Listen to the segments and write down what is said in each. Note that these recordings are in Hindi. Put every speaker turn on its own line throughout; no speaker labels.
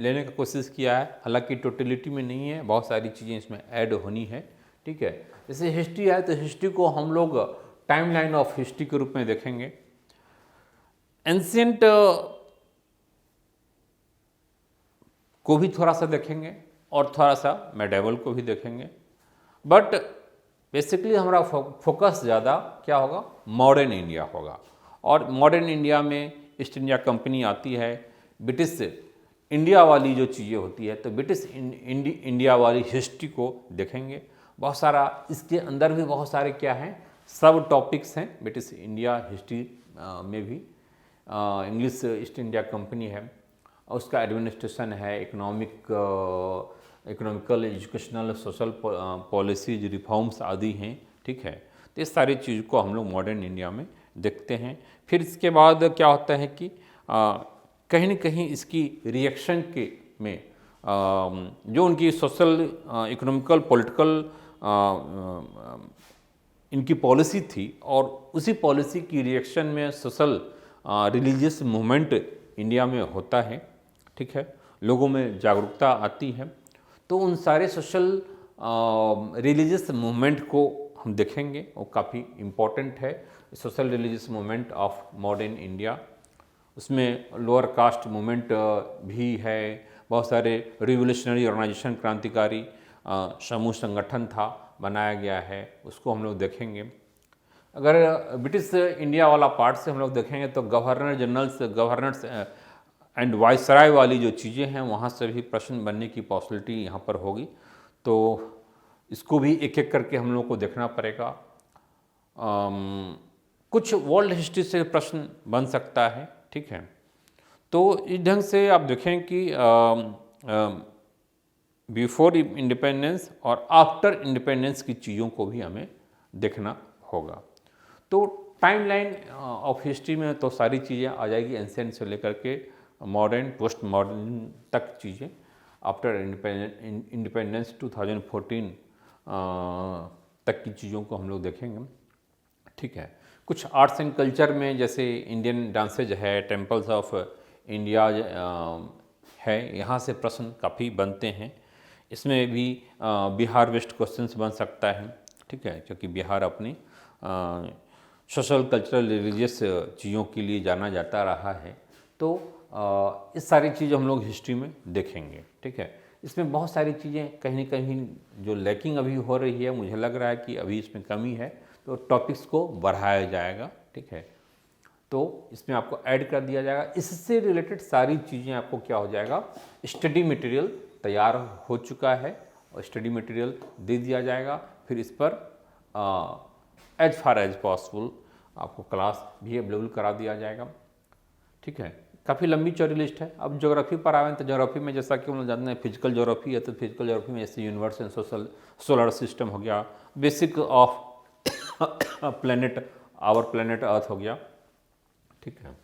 लेने का कोशिश किया है, हालांकि टोटलिटी में नहीं है, बहुत सारी चीज़ें इसमें ऐड होनी है। ठीक है, जैसे हिस्ट्री है तो हिस्ट्री को हम लोग टाइमलाइन ऑफ हिस्ट्री के रूप में देखेंगे। एंशियंट को भी थोड़ा सा देखेंगे और थोड़ा सा मेडिवल को भी देखेंगे, बट बेसिकली हमारा फोकस ज़्यादा क्या होगा, मॉडर्न इंडिया होगा। और मॉडर्न इंडिया में ईस्ट इंडिया कंपनी आती है, ब्रिटिश इंडिया वाली जो चीज़ें होती है तो ब्रिटिश इंडिया वाली हिस्ट्री को देखेंगे। बहुत सारा इसके अंदर भी बहुत सारे क्या हैं, सब टॉपिक्स हैं ब्रिटिश इंडिया हिस्ट्री में भी। इंग्लिश ईस्ट इंडिया कंपनी है, उसका एडमिनिस्ट्रेशन है, economical, educational, social policies, reforms आदि हैं। ठीक है, तो इस सारी चीज़ को हम लोग मॉडर्न इंडिया में देखते हैं। फिर इसके बाद क्या होता है कि कहीं न कहीं इसकी रिएक्शन के में जो उनकी सोशल, इकोनॉमिकल, पॉलिटिकल इनकी पॉलिसी थी, और उसी पॉलिसी की रिएक्शन में सोशल रिलीजियस मूवमेंट इंडिया में होता है। ठीक है, लोगों में जागरूकता आती है, तो उन सारे सोशल रिलीजियस मूवमेंट को हम देखेंगे, वो काफ़ी इम्पोर्टेंट है। Social religious movement of modern India, उसमें लोअर कास्ट मूवमेंट भी है, बहुत सारे रिवोल्यूशनरी ऑर्गेनाइजेशन, क्रांतिकारी समूह संगठन था, बनाया गया है, उसको हम लोग देखेंगे। अगर ब्रिटिश इंडिया वाला पार्ट से हम लोग देखेंगे तो गवर्नर्स एंड वाइसराय वाली जो चीज़ें हैं वहाँ से भी प्रश्न बनने की पॉसिबिलिटी यहाँ पर होगी, तो इसको भी एक एक करके हम लोग को देखना पड़ेगा। कुछ वर्ल्ड हिस्ट्री से प्रश्न बन सकता है। ठीक है, तो इस ढंग से आप देखें कि बिफोर इंडिपेंडेंस और आफ्टर इंडिपेंडेंस की चीज़ों को भी हमें देखना होगा। तो टाइमलाइन ऑफ हिस्ट्री में तो सारी चीज़ें आ जाएगी, एंशिएंट से लेकर के मॉडर्न, पोस्ट मॉडर्न तक चीज़ें। आफ्टर इंडिपेंडेंस 2014 तक की चीज़ों को हम लोग देखेंगे। ठीक है, कुछ आर्ट्स एंड कल्चर में जैसे इंडियन डांसेज है, टेम्पल्स ऑफ इंडिया है, यहाँ से प्रश्न काफ़ी बनते हैं। इसमें भी बिहार बेस्ड क्वेश्चंस बन सकता है। ठीक है, क्योंकि बिहार अपनी सोशल, कल्चरल, रिलीजियस चीज़ों के लिए जाना जाता रहा है, तो इस सारी चीज़ हम लोग हिस्ट्री में देखेंगे। ठीक है, इसमें बहुत सारी चीज़ें कहीं न कहीं जो लैकिंग अभी हो रही है, मुझे लग रहा है कि अभी इसमें कमी है, तो टॉपिक्स को बढ़ाया जाएगा। ठीक है, तो इसमें आपको ऐड कर दिया जाएगा, इससे रिलेटेड सारी चीज़ें आपको क्या हो जाएगा, स्टडी मटेरियल तैयार हो चुका है और स्टडी मटेरियल दे दिया जाएगा। फिर इस पर एज फार एज पॉसिबल आपको क्लास भी अवेलेबल करा दिया जाएगा। ठीक है, काफ़ी लंबी चौड़ी लिस्ट है। अब ज्योग्राफी पर आए तो ज्योग्राफी में जैसा कि हम लोग जानते हैं फिजिकल ज्योग्राफी है, तो फिजिकल ज्योग्राफी में जैसे यूनिवर्स एंड सोलर सिस्टम हो गया, basic of planet, our planet earth हो गया। ठीक है,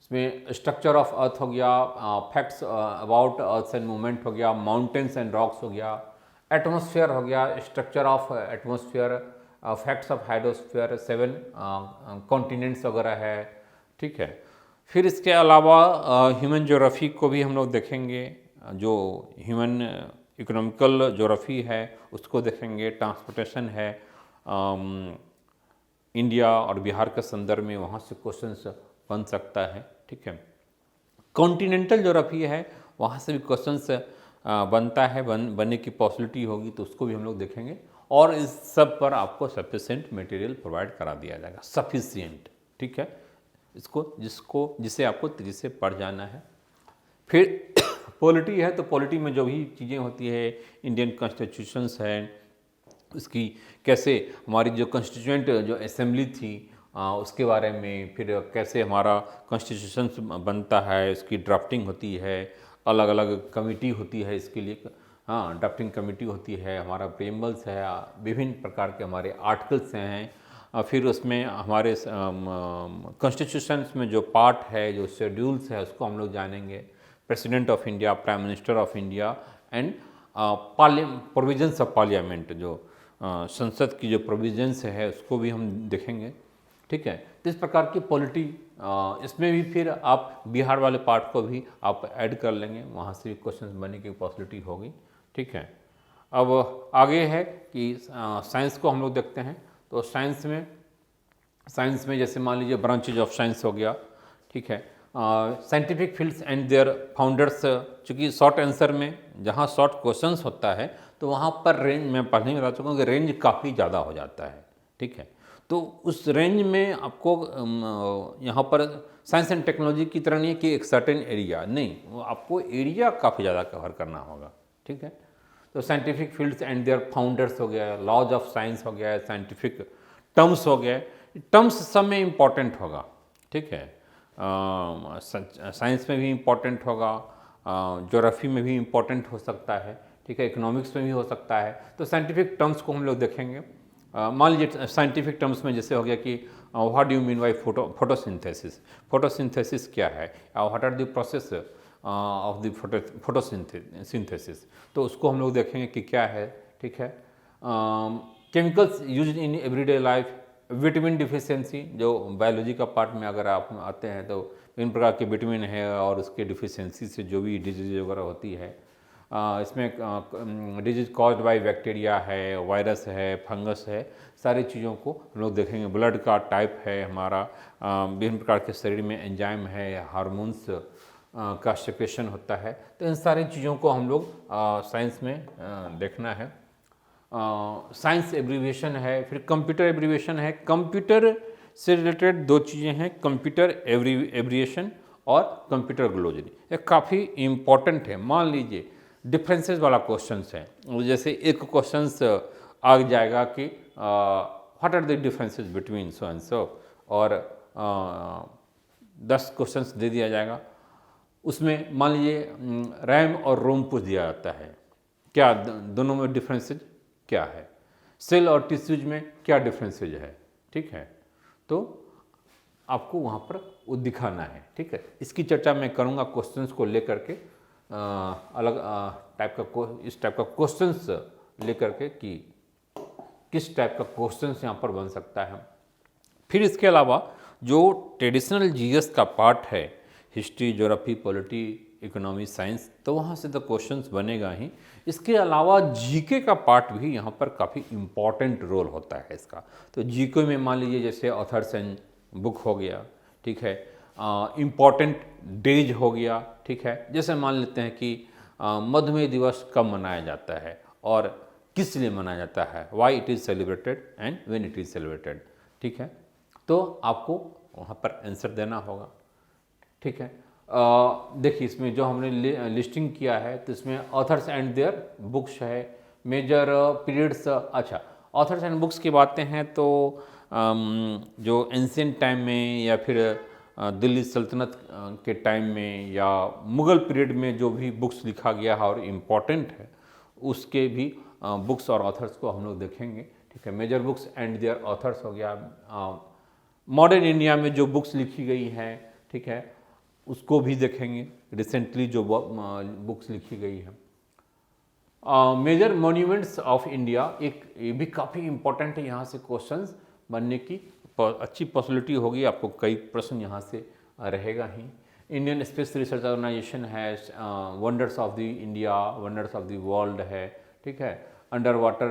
इसमें स्ट्रक्चर ऑफ अर्थ हो गया, facts about earth and movement हो गया, माउंटेन्स एंड रॉक्स हो गया, एटमॉस्फेयर हो गया, structure of atmosphere, facts of hydrosphere, 7 continents वगैरह है। ठीक है, फिर इसके अलावा ह्यूमन ज्योग्राफी को भी हम लोग देखेंगे, जो ह्यूमन इकोनॉमिकल ज्योग्राफी है उसको देखेंगे, ट्रांसपोर्टेशन है, इंडिया और बिहार के संदर्भ में वहाँ से क्वेश्चंस बन सकता है। ठीक है, कॉन्टिनेंटल ज्योग्राफी है, वहाँ से भी क्वेश्चंस बनता है, बनने की पॉसिबिलिटी होगी, तो उसको भी हम लोग देखेंगे। और इस सब पर आपको सफिशिएंट मटेरियल प्रोवाइड करा दिया जाएगा, सफिशिएंट। ठीक है, जिसे आपको तेजी से पढ़ जाना है। फिर पॉलिटी है, तो पॉलिटी में जो भी चीज़ें होती है, इंडियन कॉन्स्टिट्यूशंस है, उसकी कैसे हमारी जो कॉन्स्टिट्यूएंट जो असेंबली थी उसके बारे में, फिर कैसे हमारा कॉन्स्टिट्यूशन बनता है, उसकी ड्राफ्टिंग होती है, अलग अलग कमेटी होती है इसके लिए, हाँ ड्राफ्टिंग कमेटी होती है, हमारा प्रेम्बल्स है, विभिन्न प्रकार के हमारे आर्टिकल्स हैं, फिर उसमें हमारे कॉन्स्टिट्यूशंस में जो पार्ट है, जो शेड्यूल्स है, उसको हम लोग जानेंगे। President of India, prime minister of India and provisions of parliament, जो संसद की जो प्रोविजंस है उसको भी हम देखेंगे। ठीक है। तो इस प्रकार की पॉलिटी इसमें भी फिर आप बिहार वाले पार्ट को भी आप ऐड कर लेंगे, वहाँ से भी क्वेश्चन बनने की पॉसिबिलिटी होगी, ठीक है। अब आगे है कि साइंस को हम लोग देखते हैं। तो साइंस में जैसे मान लीजिए ब्रांचेज ऑफ साइंस हो गया, ठीक है। Scientific fields and their founders, चूँकि शॉर्ट आंसर में जहाँ शॉर्ट क्वेश्चंस होता है तो वहाँ पर रेंज, मैं पढ़ने में बता चुका हूँ कि रेंज काफ़ी ज़्यादा हो जाता है, ठीक है। तो उस रेंज में आपको यहाँ पर साइंस एंड टेक्नोलॉजी की तरह नहीं है कि एक सर्टेन एरिया, नहीं, वो आपको एरिया काफ़ी ज़्यादा कवर करना होगा, ठीक है। तो scientific fields and their founders हो गया, लॉज ऑफ साइंस हो गया, साइंटिफिक टर्म्स हो गए, टर्म्स सब में इम्पॉर्टेंट होगा, ठीक है। साइंस में भी इम्पॉर्टेंट होगा, ज्योग्राफी में भी इम्पॉर्टेंट हो सकता है, ठीक है, इकोनॉमिक्स में भी हो सकता है। तो साइंटिफिक टर्म्स को हम लोग देखेंगे। मान लीजिए साइंटिफिक टर्म्स में जैसे हो गया कि what do you mean by photosynthesis, photosynthesis क्या है, what are the process of the photosynthesis, तो उसको हम लोग देखेंगे कि क्या है, ठीक है। Chemicals used in everyday life, vitamin deficiency, जो बायोलॉजी का पार्ट में अगर आप आते हैं तो विभिन्न प्रकार के विटामिन है और उसके डिफिशियंसी से जो भी डिजीज वगैरह होती है, इसमें डिजीज कॉज्ड बाय बैक्टीरिया है, वायरस है, फंगस है, सारी चीज़ों को हम लोग देखेंगे। ब्लड का टाइप है हमारा, विभिन्न प्रकार के शरीर में एंजाइम है, हार्मोन्स का सेक्रेशन होता है, तो इन सारी चीज़ों को हम लोग साइंस में देखना है। साइंस एब्रीविएशन है, फिर कंप्यूटर एब्रीविएशन है। कंप्यूटर से रिलेटेड दो चीज़ें हैं, कंप्यूटर एब्रीविएशन और कंप्यूटर ग्लोसरी, ये काफ़ी इम्पॉर्टेंट है। मान लीजिए डिफरेंसेस वाला क्वेश्चन है, जैसे एक क्वेश्चन आ जाएगा कि what are the differences between so and so, और 10 क्वेश्चंस दे दिया जाएगा। उसमें मान लीजिए रैम और रोम पूछ दिया जाता है, क्या दोनों में डिफरेंसेज क्या है, सेल और टिश्यूज में क्या डिफरेंसेज है, ठीक है। तो आपको वहाँ पर वो दिखाना है, ठीक है। इसकी चर्चा मैं करूँगा क्वेश्चंस को लेकर के, अलग टाइप का इस टाइप का क्वेश्चंस लेकर के कि किस टाइप का क्वेश्चंस यहाँ पर बन सकता है। फिर इसके अलावा जो ट्रेडिशनल जीएस का पार्ट है, history, geography, polity, economy, science, तो वहाँ से तो क्वेश्चंस बनेगा ही। इसके अलावा जीके का पार्ट भी यहाँ पर काफ़ी इम्पॉर्टेंट रोल होता है इसका। तो जीके में मान लीजिए जैसे ऑथर्स एंड बुक हो गया, ठीक है, इम्पॉर्टेंट डेज हो गया, ठीक है। जैसे मान लेते हैं कि मधुमेह दिवस कब मनाया जाता है और किस लिए मनाया जाता है, why it is celebrated and when it is celebrated, ठीक है। तो आपको वहाँ पर आंसर देना होगा, ठीक है। देखिए इसमें जो हमने लिस्टिंग किया है तो इसमें ऑथर्स एंड देयर बुक्स है, मेजर पीरियड्स। अच्छा, ऑथर्स एंड बुक्स की बातें हैं तो जो एंशिएंट टाइम में या फिर दिल्ली सल्तनत के टाइम में या मुग़ल पीरियड में जो भी बुक्स लिखा गया है और इम्पॉर्टेंट है, उसके भी बुक्स और ऑथर्स को हम लोग देखेंगे, ठीक है। Major books and their authors हो गया। मॉडर्न इंडिया में जो बुक्स लिखी गई हैं, ठीक है, उसको भी देखेंगे, रिसेंटली जो बुक्स लिखी गई हैं। मेजर मॉन्यूमेंट्स ऑफ इंडिया, एक ये भी काफ़ी इम्पोर्टेंट है, यहाँ से क्वेश्चंस बनने की अच्छी पॉसिबिलिटी होगी, आपको कई प्रश्न यहाँ से रहेगा ही। इंडियन स्पेस रिसर्च ऑर्गेनाइजेशन है, wonders of the India, wonders of the world है, ठीक है, अंडर वाटर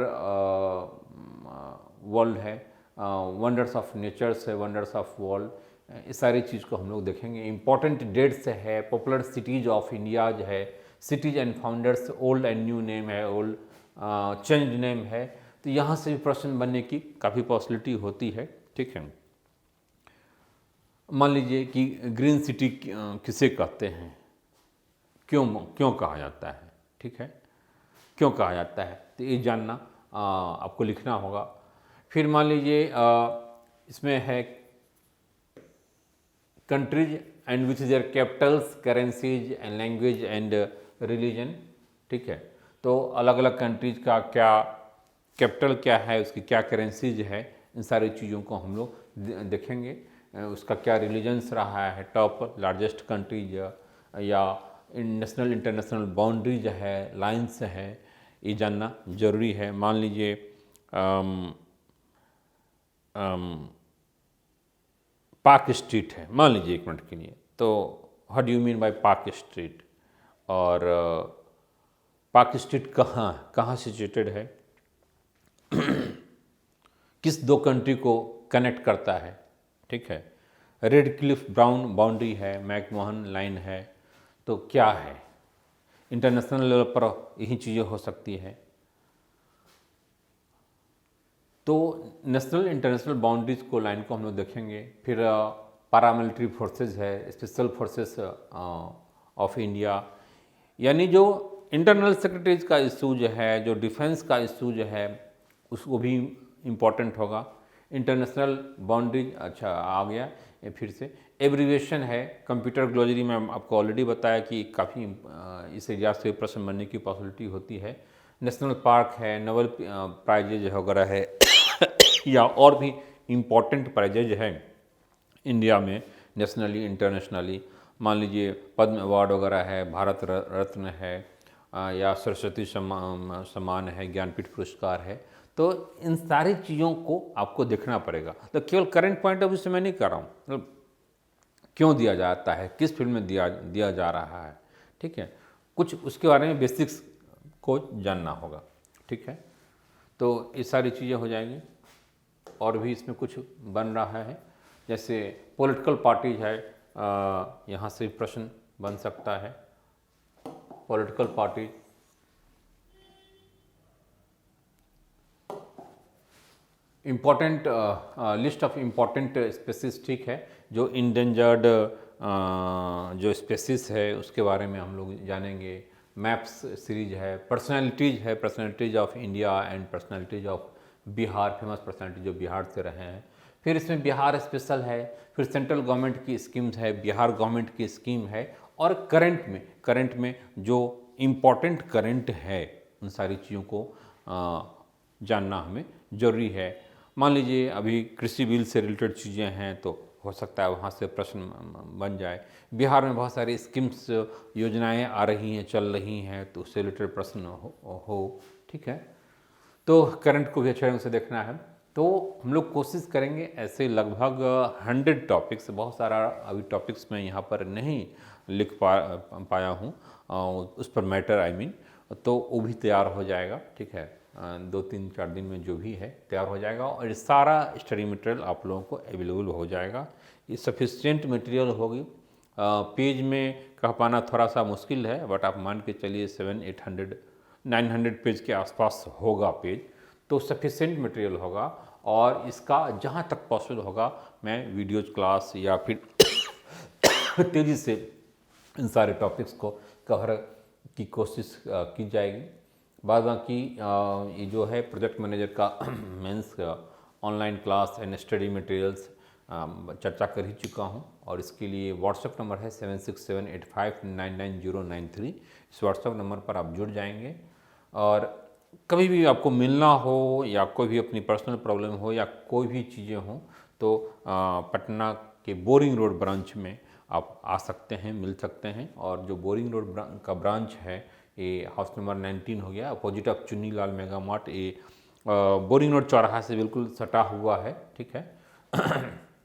वर्ल्ड है, वंडर्स ऑफ नेचर्स है, वंडर्स ऑफ वर्ल्ड, इस सारी चीज़ को हम लोग देखेंगे। इम्पॉर्टेंट डेट्स है, पॉपुलर सिटीज़ ऑफ इंडियाज है, cities and founders, old and new name है, ओल्ड चेंज नेम है, तो यहाँ से भी प्रश्न बनने की काफ़ी पॉसिबिलिटी होती है, ठीक है। मान लीजिए कि ग्रीन सिटी किसे कहते हैं, क्यों कहा जाता है, ठीक है, क्यों कहा जाता है, तो ये जानना आपको लिखना होगा। फिर मान लीजिए इसमें है countries and which is there Capitals, currencies and language and religion, ठीक है। तो अलग अलग कंट्रीज का क्या कैपिटल क्या है, उसकी क्या करेंसीज है, इन सारी चीज़ों को हम लोग देखेंगे। उसका क्या रिलीजन्स रहा है, टॉप लार्जेस्ट कंट्रीज या नेशनल इंटरनेशनल बाउंड्रीज है, लाइंस है, ये जानना जरूरी है। मान लीजिए पार्क स्ट्रीट है, मान लीजिए एक मिनट के लिए, तो what do you mean bye park street, और पार्क स्ट्रीट कहाँ सिचुएटेड है, किस दो कंट्री को कनेक्ट करता है, ठीक है। रेड क्लिफ ब्राउन बाउंड्री है, मैकमोहन लाइन है, तो क्या है, इंटरनेशनल लेवल पर यही चीज़ें हो सकती है। तो नेशनल इंटरनेशनल बाउंड्रीज को, लाइन को हम लोग देखेंगे। फिर पारामिलिट्री फोर्सेस है, स्पेशल फोर्सेस ऑफ इंडिया, यानी जो इंटरनल सेक्रेटरीज का इशू जो है, जो डिफेंस का इशू जो है, उसको भी इम्पॉर्टेंट होगा। इंटरनेशनल बाउंड्रीज, अच्छा आ गया ये फिर से। एब्रीविएशन है, कंप्यूटर ग्लोजरी में आपको ऑलरेडी बताया कि काफ़ी इस एरिया से प्रश्न बनने की पॉसिबिलिटी होती है। नेशनल पार्क है, नोबेल प्राइजेज वगैरह है या और भी इम्पॉर्टेंट प्राइजेज हैं इंडिया में नेशनली इंटरनेशनली, मान लीजिए पद्म अवार्ड वगैरह है, भारत रत्न है, या सरस्वती सम्मान है, ज्ञानपीठ पुरस्कार है। तो इन सारी चीज़ों को आपको देखना पड़ेगा। तो केवल करंट पॉइंट ऑफ व्यू से मैं नहीं कर रहा हूँ, मतलब क्यों दिया जाता है, किस फील्ड में दिया जा रहा है, ठीक है, कुछ उसके बारे में बेसिक्स को जानना होगा, ठीक है। तो ये सारी चीज़ें हो जाएंगी। और भी इसमें कुछ बन रहा है, जैसे पॉलिटिकल पार्टीज है, यहाँ से प्रश्न बन सकता है। Political party, important list of important species, ठीक है, जो इंडेंजर्ड जो स्पेसीज है उसके बारे में हम लोग जानेंगे। मैप्स सीरीज है, personalities of India and personalities of Bihar, famous personality जो बिहार से रहे हैं। फिर इसमें बिहार स्पेशल है, फिर सेंट्रल गवर्नमेंट की स्कीम्स है, बिहार गवर्नमेंट की स्कीम है, और करंट में जो इम्पॉर्टेंट करंट है उन सारी चीज़ों को जानना हमें ज़रूरी है। मान लीजिए अभी कृषि बिल से रिलेटेड चीज़ें हैं, तो हो सकता है वहाँ से प्रश्न बन जाए। बिहार में बहुत सारी स्कीम्स, योजनाएं आ रही हैं, चल रही हैं, तो उससे रिलेटेड प्रश्न हो, ठीक है। तो करंट को भी अच्छे ढंग से देखना है। तो हम लोग कोशिश करेंगे ऐसे लगभग 100 टॉपिक्स, बहुत सारा अभी टॉपिक्स मैं यहाँ पर नहीं लिख पाया हूँ, उस पर मैटर आई मीन, तो वो भी तैयार हो जाएगा, ठीक है, 2-3-4 दिन में जो भी है तैयार हो जाएगा, और सारा स्टडी मटेरियल आप लोगों को अवेलेबल हो जाएगा। ये सफिशिएंट मटेरियल होगी। पेज में कह पाना थोड़ा सा मुश्किल है, बट आप मान के चलिए 700-800-900 पेज के आसपास होगा पेज, तो सफिशिएंट मटेरियल होगा। और इसका जहाँ तक पॉसिबल होगा मैं वीडियोज क्लास या फिर तेज़ी से इन सारे टॉपिक्स को कवर की कोशिश की जाएगी। बाद बाकी ये जो है प्रोजेक्ट मैनेजर का mains online class and study materials चर्चा कर ही चुका हूँ, और इसके लिए व्हाट्सएप नंबर है 7678599093। इस व्हाट्सएप नंबर पर आप जुड़ जाएंगे, और कभी भी आपको मिलना हो या कोई भी अपनी पर्सनल प्रॉब्लम हो या कोई भी चीज़ें हों, तो पटना के बोरिंग रोड ब्रांच में आप आ सकते हैं, मिल सकते हैं। और जो बोरिंग रोड का ब्रांच है ये हाउस नंबर 19 हो गया, opposite of Chunni Lal mega mart, ये बोरिंग रोड चौराहा से बिल्कुल सटा हुआ है, ठीक है।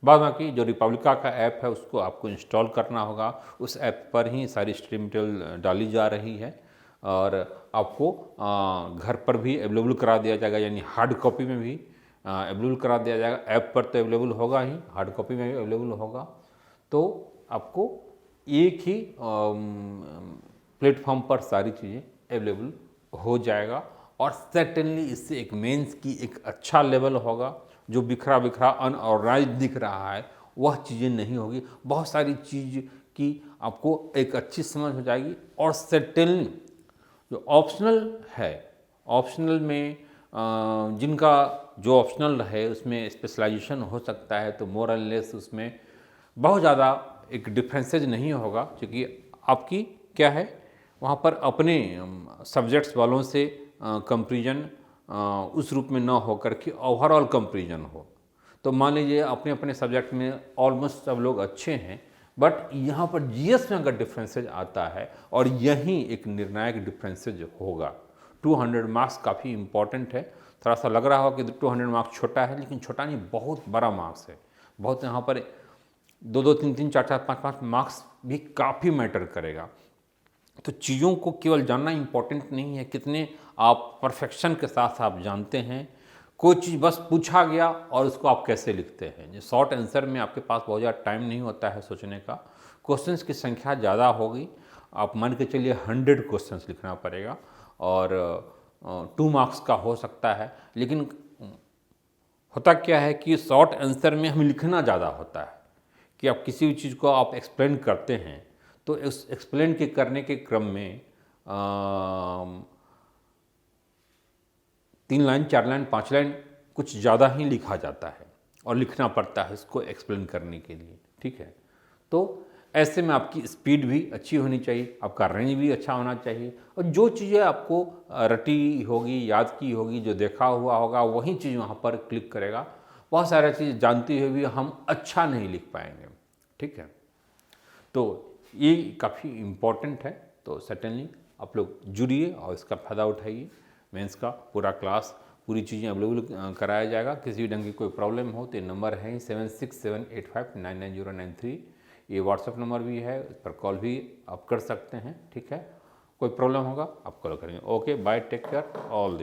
बाद बाकी जो रिपब्लिका का ऐप है उसको आपको इंस्टॉल करना होगा, उस ऐप पर ही सारी स्ट्रीम मटेरियल डाली जा रही है, और आपको घर पर भी अवेलेबल करा दिया जाएगा, यानी हार्ड कॉपी में भी अवेलेबल करा दिया जाएगा। ऐप पर तो अवेलेबल होगा ही, हार्ड कॉपी में भी अवेलेबल होगा। तो आपको एक ही प्लेटफॉर्म पर सारी चीज़ें अवेलेबल हो जाएगा, और सर्टेनली इससे एक मेंस की एक अच्छा लेवल होगा। जो बिखरा अनऑर्गेनाइज दिख रहा है वह चीज़ें नहीं होगी, बहुत सारी चीज़ की आपको एक अच्छी समझ हो जाएगी। और सर्टेनली जो ऑप्शनल है, ऑप्शनल में जिनका जो ऑप्शनल है उसमें स्पेशलाइजेशन हो सकता है, तो मोर एंड लेस उसमें बहुत ज़्यादा एक डिफरेंसेज नहीं होगा, क्योंकि आपकी क्या है वहाँ पर अपने सब्जेक्ट्स वालों से कंपैरिजन उस रूप में ना हो करके ओवरऑल कंपैरिजन हो। तो मान लीजिए अपने अपने सब्जेक्ट में ऑलमोस्ट सब लोग अच्छे हैं, बट यहाँ पर जीएस में अगर डिफरेंसेज आता है, और यही एक निर्णायक डिफरेंसेज होगा। 200 मार्क्स काफ़ी इंपॉर्टेंट है। थोड़ा सा लग रहा हो कि 200 मार्क्स छोटा है, लेकिन छोटा नहीं, बहुत बड़ा मार्क्स है। बहुत यहाँ पर दो दो तीन तीन चार चार पाँच पाँच मार्क्स भी काफ़ी मैटर करेगा। तो चीज़ों को केवल जानना इम्पोर्टेंट नहीं है, कितने आप परफेक्शन के साथ आप जानते हैं। कोई चीज़ बस पूछा गया और उसको आप कैसे लिखते हैं। जो शॉर्ट आंसर में आपके पास बहुत ज़्यादा टाइम नहीं होता है सोचने का, क्वेश्चंस की संख्या ज़्यादा होगी, आप मान के चलिए 100 क्वेश्चंस लिखना पड़ेगा और 2 मार्क्स का हो सकता है। लेकिन होता क्या है कि शॉर्ट आंसर में हमें लिखना ज़्यादा होता है कि आप किसी भी चीज़ को आप एक्सप्लेन करते हैं तो इस एक्सप्लेन के करने के क्रम में 3 लाइन 4 लाइन 5 लाइन कुछ ज़्यादा ही लिखा जाता है और लिखना पड़ता है इसको एक्सप्लेन करने के लिए, ठीक है। तो ऐसे में आपकी स्पीड भी अच्छी होनी चाहिए, आपका रेंज भी अच्छा होना चाहिए और जो चीज़ें आपको रटी होगी, याद की होगी, जो देखा हुआ होगा वही चीज़ वहाँ पर क्लिक करेगा। बहुत सारी चीज़ जानते हुए भी हम अच्छा नहीं लिख पाएंगे, ठीक है। तो ये काफ़ी इम्पोर्टेंट है। तो सर्टेनली आप लोग जुड़िए और इसका फ़ायदा उठाइए। मेंस का पूरा क्लास, पूरी चीज़ें अवेलेबल कराया जाएगा। किसी भी ढंग की कोई प्रॉब्लम हो तो ये नंबर है 7678599093। ये व्हाट्सएप नंबर भी है, इस पर कॉल भी आप कर सकते हैं, ठीक है। कोई प्रॉब्लम होगा आप कॉल करेंगे। Okay, bye, take care, all.